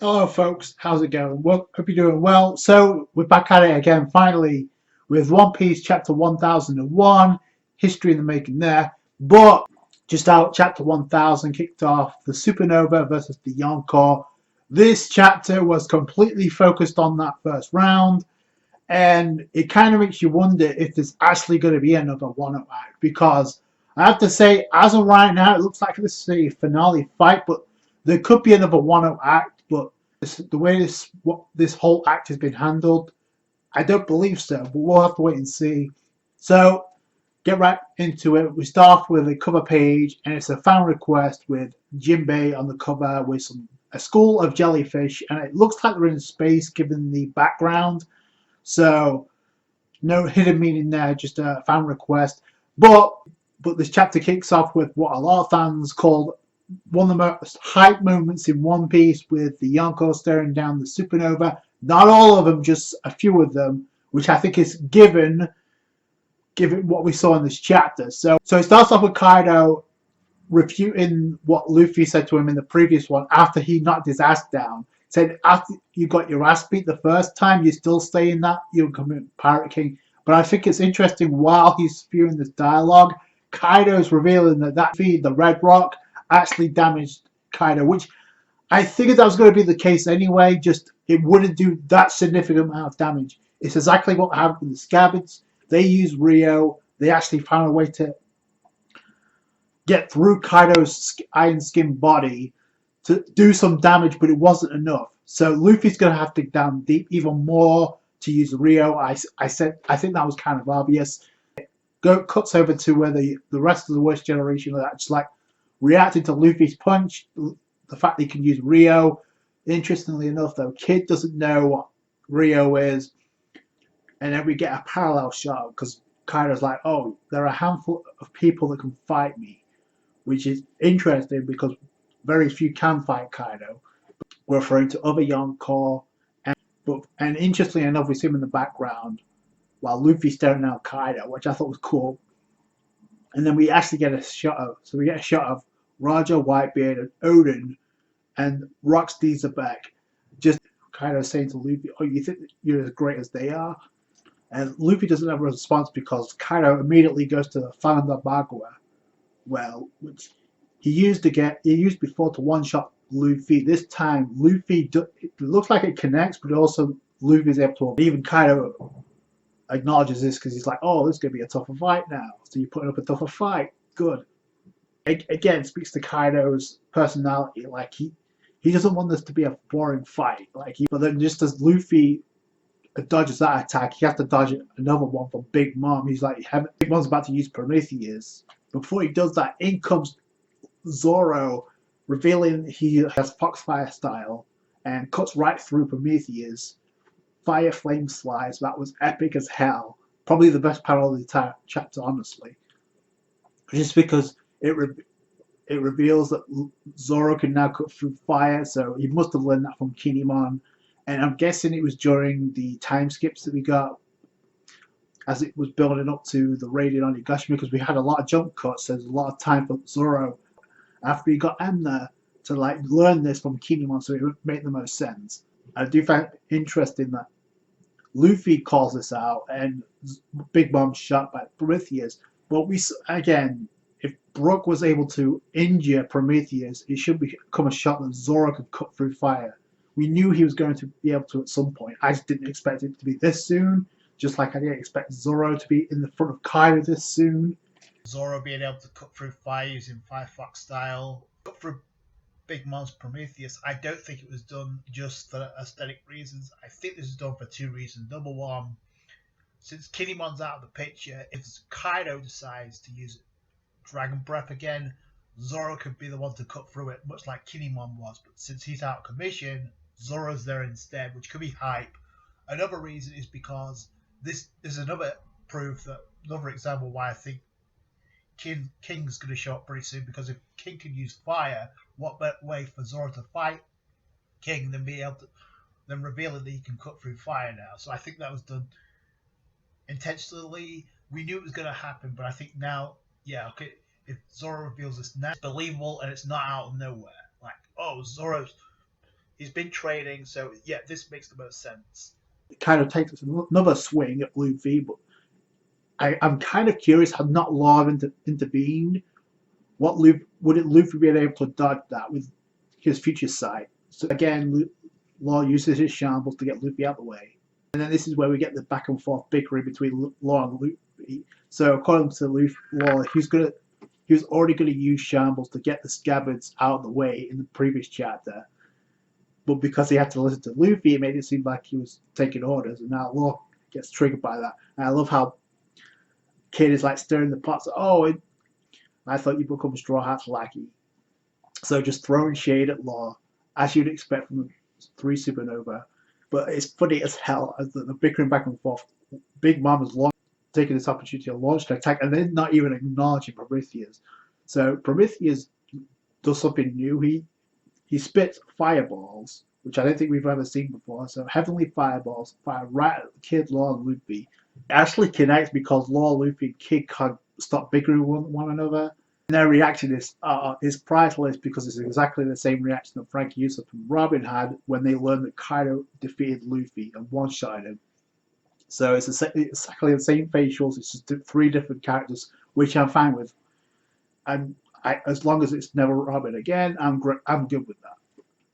Hello, folks. How's it going? Well, hope you're doing well. So we're back at it again, finally, with One Piece Chapter 1001, History in the Making there. But just out, Chapter 1000 kicked off the Supernova versus the Yonko. This chapter was completely focused on that first round, and it kind of makes you wonder if there's actually going to be another Wano act. Because I have to say, as of right now, it looks like this is a finale fight, but there could be another Wano act. But the way this whole act has been handled, I don't believe so. But we'll have to wait and see. So get right into it. We start off with a cover page, and it's a fan request with Jinbei on the cover with a school of jellyfish, and it looks like they're in space given the background. So no hidden meaning there, just a fan request. But this chapter kicks off with what a lot of fans called one of the most hype moments in One Piece, with the Yonko staring down the supernova. Not all of them, just a few of them, which I think is given what we saw in this chapter. So it starts off with Kaido refuting what Luffy said to him in the previous one after he knocked his ass down. Said, after you got your ass beat the first time, you're still saying that you're becoming Pirate King. But I think it's interesting, while he's spewing this dialogue, Kaido's revealing that feed, the Red Rock, actually damaged Kaido, which I figured that was going to be the case anyway, just it wouldn't do that significant amount of damage. It's exactly what happened with the Scabbards. They used Rio. They actually found a way to get through Kaido's iron skin body to do some damage, but it wasn't enough. So Luffy's going to have to dig down deep even more to use Rio. I think that was kind of obvious. Cuts over to where the rest of the worst generation are just like reacting to Luffy's punch, the fact that he can use Rio. Interestingly enough, though, Kid doesn't know what Rio is, and then we get a parallel shot because Kaido's like, oh, there are a handful of people that can fight me, which is interesting because very few can fight Kaido. We're referring to other Yonko, and interestingly enough, we see him in the background while Luffy's staring at Kaido, which I thought was cool. And then we actually get a shot of Roger, Whitebeard, and Odin, and Rox Dieselbeck. Just Kaido saying to Luffy, "Oh, you think you're as great as they are?" And Luffy doesn't have a response because Kaido immediately goes to the Fananda Bagua well, which he used before to one-shot Luffy. This time, it looks like it connects, but also Luffy's able to. Even Kaido acknowledges this because he's like, "Oh, this is gonna be a tougher fight now." So you're putting up a tougher fight. Good. Again, speaks to Kaido's personality. Like he doesn't want this to be a boring fight. But then just as Luffy dodges that attack, he has to dodge another one from Big Mom. He's like, Big Mom's about to use Prometheus. Before he does that, in comes Zoro, revealing he has Foxfire style, and cuts right through Prometheus. Fire flame slides. That was epic as hell. Probably the best panel of the entire chapter, honestly. Just because it reveals that Zoro can now cut through fire, so he must have learned that from Kinemon. And I'm guessing it was during the time skips that we got as it was building up to the raiding on Higashima, because we had a lot of jump cuts. There's a lot of time for Zoro after he got M there to learn this from Kinemon, so it would make the most sense. I do find it interesting that Luffy calls this out and Big Mom's shot by Prometheus. But again, if Brook was able to injure Prometheus, it should become a shot that Zoro could cut through fire. We knew he was going to be able to at some point. I just didn't expect it to be this soon. Just like I didn't expect Zoro to be in the front of Kaido this soon. Zoro being able to cut through fire using Firefox style, cut through Big Mom's Prometheus. I don't think it was done just for aesthetic reasons. I think this is done for two reasons. Number one, since Kinemon's out of the picture, if Kaido decides to use Dragon Breath again, Zoro could be the one to cut through it, much like Kinemon was. But since he's out of commission, Zoro's there instead, which could be hype. Another reason is because this is another example why I think King's going to show up pretty soon, because if King can use fire, what better way for Zoro to fight King than revealing that he can cut through fire now? So I think that was done intentionally. We knew it was going to happen, but I think now, yeah, okay, if Zoro reveals this now, it's believable and it's not out of nowhere. Like, oh, Zoro's He's been training, so yeah, this makes the most sense. It kind of takes another swing at Luffy, but I'm kind of curious had not Law intervened, what would Luffy be able to dodge that with his future sight? So again, Law uses his shambles to get Luffy out of the way, and then this is where we get the back and forth bickering between Law and Luffy. So according to Luffy, Law, he was already gonna use shambles to get the scabbards out of the way in the previous chapter, but because he had to listen to Luffy, it made it seem like he was taking orders, and now Law gets triggered by that. And I love how Kid is like stirring the pots. Oh, I thought you'd become Straw Hat's lackey. So just throwing shade at Law, as you'd expect from the 3 Supernova. But it's funny as hell as the bickering back and forth. Big Mom is taking this opportunity to launch an attack and then not even acknowledging Prometheus. So Prometheus does something new. He spits fireballs, which I don't think we've ever seen before. So heavenly fireballs fire right at Kid, Law, and Luffy. It actually connects because Law, Luffy, and Kid can't stop bickering with one another. And their reaction is priceless because it's exactly the same reaction that Frankie Yusuf and Robin had when they learned that Kaido defeated Luffy and one-shotted him. So it's exactly the same facials. It's just 3 different characters, which I'm fine with. And as long as it's never Robin again, I'm good with that.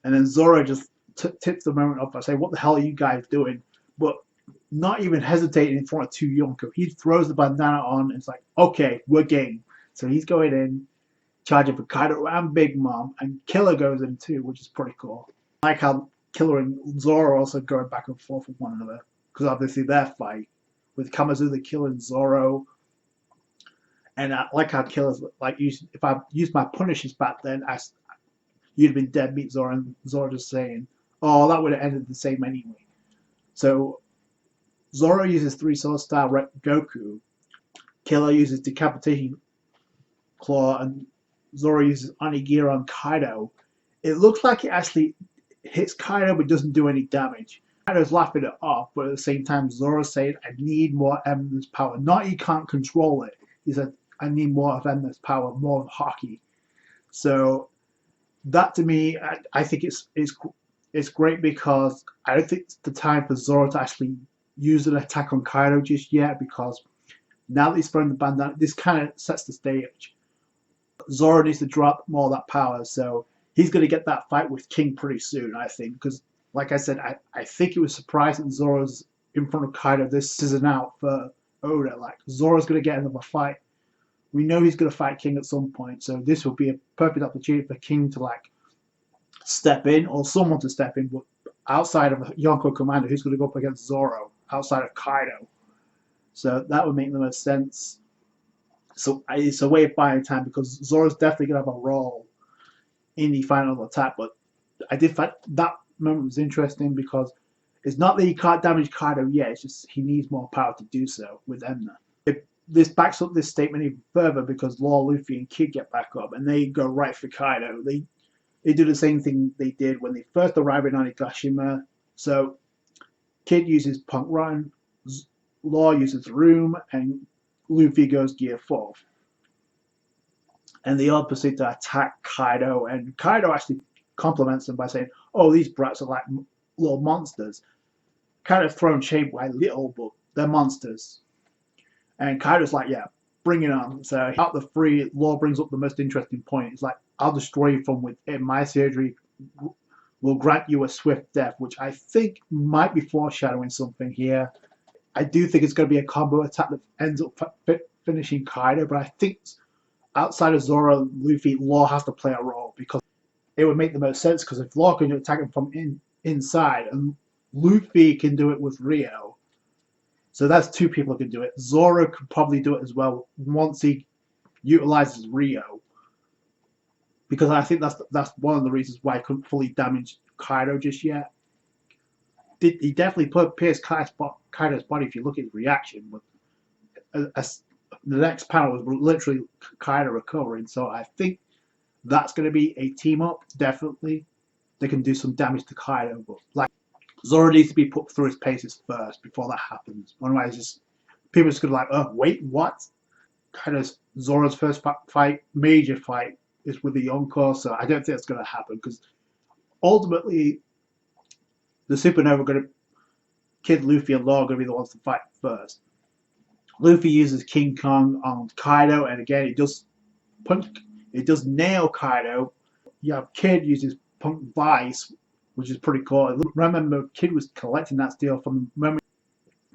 And then Zoro just tips the moment off by saying, "What the hell are you guys doing?" But not even hesitating in front of 2 Yonko. He throws the bandana on and it's like, "Okay, we're game." So he's going in, charging for Kaido and Big Mom, and Killer goes in too, which is pretty cool. I like how Killer and Zoro also going back and forth with one another, because obviously their fight with Kamazuda killing Zoro, and I like how Killer's like, if I used my punishes back then, you'd have been dead meat, Zoro, and Zoro just saying, "Oh, that would have ended the same anyway." So Zoro uses 3 sword style Goku, Killer uses decapitation claw, and Zoro uses Onigiri on Kaido. It looks like it actually hits Kaido but doesn't do any damage. Kaido's laughing it off, but at the same time, Zoro's saying, "I need more endless power." Not he can't control it. He said, "I need more of endless power, more of hockey." So that to me, I think it's great because I don't think it's the time for Zoro to actually use an attack on Kaido just yet, because now that he's thrown the bandana, this kind of sets the stage. Zoro needs to drop more of that power, so he's going to get that fight with King pretty soon, I think, because like I said, I think it was surprising Zoro's in front of Kaido this season out for Oda. Like, Zoro's going to get another fight. We know he's going to fight King at some point, so this will be a perfect opportunity for King to like step in, or someone to step in, but outside of Yonko Commander, who's going to go up against Zoro, outside of Kaido. So that would make the most sense. So it's a way of buying time, because Zoro's definitely going to have a role in the final attack. But I did find that moment was interesting because it's not that he can't damage Kaido yet, it's just he needs more power to do so with Emna. This backs up this statement even further because Law, Luffy, and Kid get back up and they go right for Kaido. They do the same thing they did when they first arrived in Onigashima. So Kid uses Punk Run, Law uses Room, and Luffy goes Gear 4. And they all proceed to attack Kaido, and Kaido actually compliments them by saying, "Oh, these brats are like little monsters." Kind of thrown shade by little, but they're monsters. And Kaido's like, "Yeah, bring it on." So out the 3, Law brings up the most interesting point. It's like, "I'll destroy you from within. My surgery will grant you a swift death," which I think might be foreshadowing something here. I do think it's going to be a combo attack that ends up finishing Kaido, but I think outside of Zoro and Luffy, Law has to play a role, because it would make the most sense, because if Law can attack him from inside and Luffy can do it with Rio, so that's 2 people who can do it. Zoro could probably do it as well once he utilizes Rio, because I think that's one of the reasons why he couldn't fully damage Kaido just yet. He definitely pierced Kaido's body if you look at his reaction. But the next panel was literally Kaido recovering, so I think that's going to be a team up. Definitely, they can do some damage to Kaido, but like, Zoro needs to be put through his paces first before that happens. Otherwise, just people are just going to like, "Oh, wait, what?" Zoro's first major fight is with the Yonko, so I don't think that's going to happen, because ultimately the Supernova are going to, Kid, Luffy, and Law are going to be the ones to fight first. Luffy uses King Kong on Kaido, and again, it does nail Kaido. You have Kid uses Punk Vice, which is pretty cool. Remember, Kid was collecting that steel from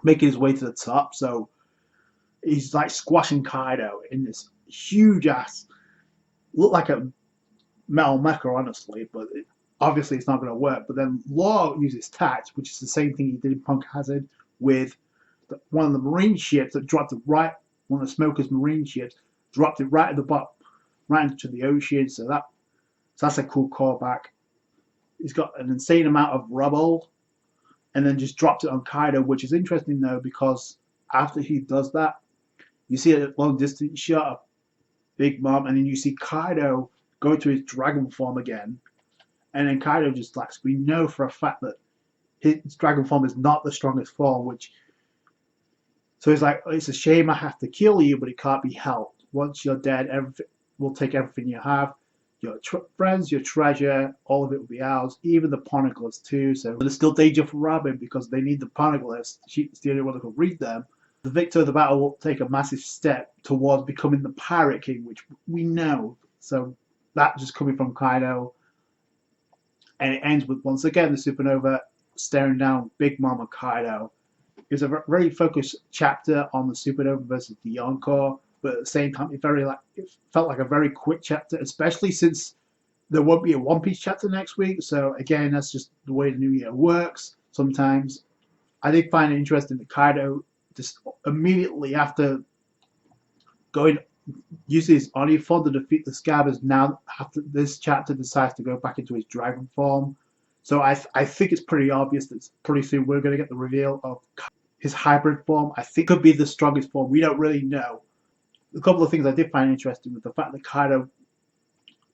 making his way to the top, so he's like squashing Kaido in this huge ass, look like a metal mecha, honestly, but obviously it's not going to work. But then Law uses tact, which is the same thing he did in Punk Hazard with one of the marine ships that dropped it right, one of the Smoker's marine ships, dropped it right at the bottom, right into the ocean. So that's a cool callback. He's got an insane amount of rubble, and then just dropped it on Kaido, which is interesting though, because after he does that, you see a long distance shot of Big Mom, and then you see Kaido go to his dragon form again, and then Kaido just like, we know for a fact that his dragon form is not the strongest form, so he's like, it's a shame I have to kill you, but it can't be helped. Once you're dead, we'll take everything you have, your friends, your treasure, all of it will be ours, even the poneglyphs too. So there's still danger for Robin because they need the poneglyphs. She's the only one that can read them. The victor of the battle will take a massive step towards becoming the Pirate King, which we know. So that just coming from Kaido. And it ends with, once again, the Supernova staring down Big Mom and Kaido. It was a very focused chapter on the Supernova versus the Yonko, but at the same time, it felt like a very quick chapter, especially since there won't be a One Piece chapter next week. So again, that's just the way the new year works sometimes. I did find it interesting that Kaido just immediately after using his Oni form to defeat the Scabbers, now after this chapter decides to go back into his dragon form. So I think it's pretty obvious that pretty soon we're going to get the reveal of his hybrid form. I think it could be the strongest form. We don't really know. A couple of things I did find interesting was the fact that Kaido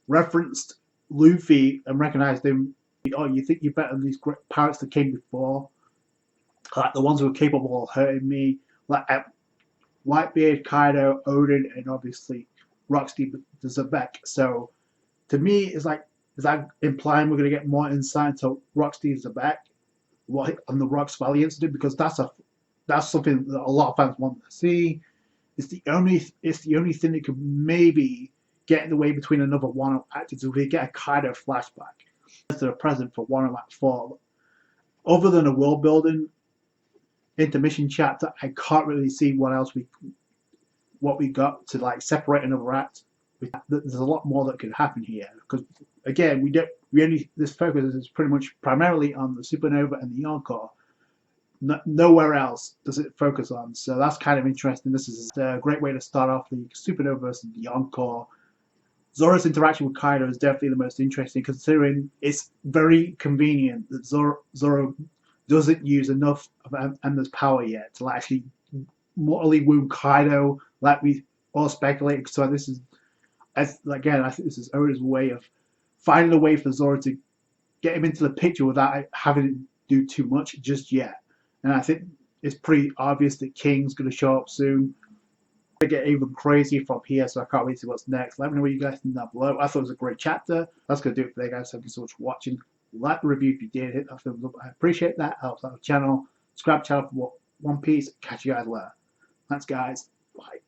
referenced Luffy and recognized him. Oh, you think you're better than these great pirates that came before? Like the ones who were capable of hurting me. Like Whitebeard, Kaido, Odin, and obviously Rocksteady the Zebek. So to me, is that implying we're going to get more insight into Rocksteady Zebek, what on the Rocks Valley incident? Because that's something that a lot of fans want to see. It's the only thing that could maybe get in the way between another Wano actor if we get a Kaido flashback to the present for Wano Act 4. Other than a world building intermission chapter, I can't really see what we got to like separate another act. There's a lot more that could happen here because again, this focus is pretty much primarily on the Supernova and the Yonko. Nowhere else does it focus on, so that's kind of interesting. This is a great way to start off the Supernova versus the Yonko. Zoro's interaction with Kaido is definitely the most interesting, considering it's very convenient that Zoro doesn't use enough of Ender's power yet to actually mortally wound Kaido, like we all speculated. So this is, again, I think this is Oda's way of finding a way for Zoro to get him into the picture without having to do too much just yet. And I think it's pretty obvious that King's going to show up soon. To get even crazy from here, so I can't wait to see what's next. Let me know what you guys think down below. I thought it was a great chapter. That's going to do it for today, guys. Thank you so much for watching. Like the review if you did. Hit that thumbs up. I appreciate that. Helps out the channel. Subscribe to the channel for One Piece. Catch you guys later. Thanks, guys. Bye.